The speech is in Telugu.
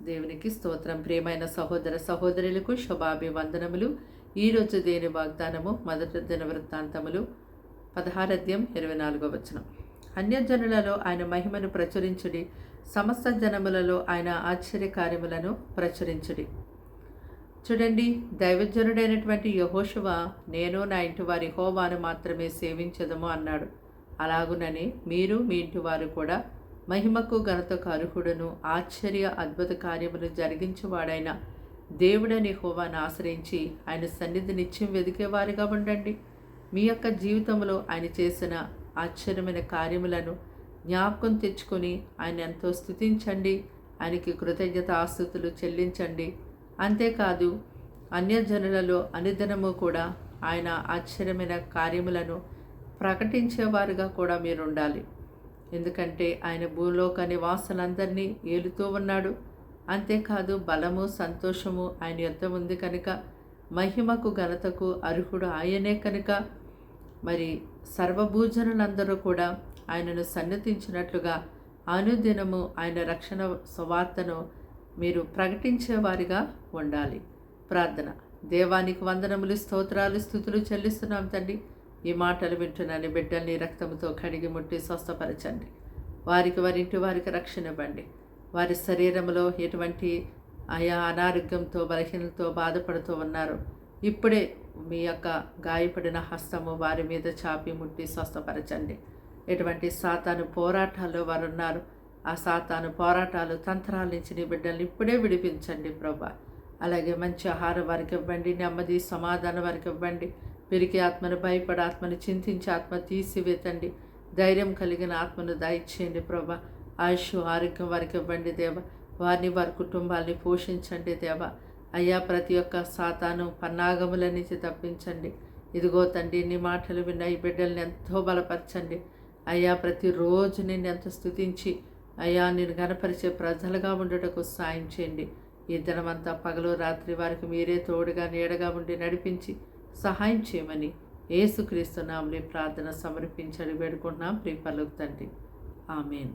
దేవునికి స్తోత్రం. ప్రియమైన సహోదర సహోదరులకు శుభాభివందనములు. ఈరోజు దేని వాగ్దానము మొదటి దినవృత్తాంతములు 16:24. అన్యజనులలో ఆయన మహిమను ప్రచురించుడి, సమస్త జనములలో ఆయన ఆశ్చర్యకార్యములను ప్రచురించుడి. చూడండి, దైవజనుడైనటువంటి యెహోషువ నేను నా ఇంటి వారి యెహోవాను మాత్రమే సేవించదము అన్నాడు. అలాగునని మీరు మీ ఇంటి వారు కూడా మహిమకు ఘనతకు అర్హుడును ఆశ్చర్య అద్భుత కార్యములు జరిగించువాడైన దేవుడని యెహోవాను ఆశ్రయించి ఆయన సన్నిధి నిత్యం వెదికేవారిగా ఉండండి. మీ యొక్క జీవితంలో ఆయన చేసిన ఆశ్చర్యమైన కార్యములను జ్ఞాపకం తెచ్చుకొని ఆయన ఎంతో స్తుతించండి, ఆయనకి కృతజ్ఞత ఆస్తుతులు చెల్లించండి. అంతేకాదు అన్యజనులలో అనుదినము కూడా ఆయన ఆశ్చర్యమైన కార్యములను ప్రకటించేవారుగా కూడా మీరు ఉండాలి. ఎందుకంటే ఆయన భూలోక నివాసులందరినీ ఏలుతూ ఉన్నాడు. అంతేకాదు బలము సంతోషము ఆయన యొద్ద ఉంది కనుక, మహిమకు ఘనతకు అర్హుడు ఆయనే కనుక, మరి సర్వభూజనులందరూ కూడా ఆయనను సన్నతించినట్లుగా అనుదినము ఆయన రక్షణ సువార్తను మీరు ప్రకటించేవారిగా ఉండాలి. ప్రార్థన. దేవానికి వందనములు, స్తోత్రాలు, స్తుతులు చెల్లిస్తున్నాం తండ్రి. ఈ మాటలు వింటున్నాను బిడ్డల్ని రక్తంతో కడిగి ముట్టి స్వస్థపరచండి. వారికి వారింటి వారికి రక్షణ ఇవ్వండి. వారి శరీరంలో ఎటువంటి అనారోగ్యంతో బలహీనతో బాధపడుతూ ఉన్నారు, ఇప్పుడే మీ యొక్క గాయపడిన హస్తము వారి మీద చాపి ముట్టి స్వస్థపరచండి. ఎటువంటి సాతాను పోరాటాల్లో వారు ఉన్నారు, ఆ సాతాను పోరాటాలు తంత్రాల నుంచి నీ బిడ్డల్ని ఇప్పుడే విడిపించండి ప్రభా. అలాగే మంచి ఆహారం వారికి ఇవ్వండి, నెమ్మది సమాధానం వారికి ఇవ్వండి. పిరికి ఆత్మను భయపడి ఆత్మను చింతించి ఆత్మ తీసివేతండి. ధైర్యం కలిగిన ఆత్మను దయచేయండి ప్రభా. ఆయుష్ ఆరోగ్యం వారికి ఇవ్వండి దేవ. వారిని వారి కుటుంబాలని పోషించండి దేవ. అయ్యా, ప్రతి ఒక్క సాతాను పన్నాగముల నుంచి తప్పించండి. ఇదిగో తండ్రి, నీ మాటలు విన్న ఈ బిడ్డల్ని ఎంతో బలపరచండి. అయ్యా, ప్రతిరోజు నేను ఎంతో స్తుతించి అయ్యా నేను గణపరిచే ప్రజలుగా ఉండటకు సాయం చేయండి. ఈ దినమంతా పగలు రాత్రి వారికి మీరే తోడుగా నీడగా ఉండి నడిపించి సహాయం చేయమని యేసుక్రీస్తు నామములో ప్రార్థన సమర్పించడి వేడుకుంటున్నాం ప్రియ పరలోక తండ్రి. ఆమేన్.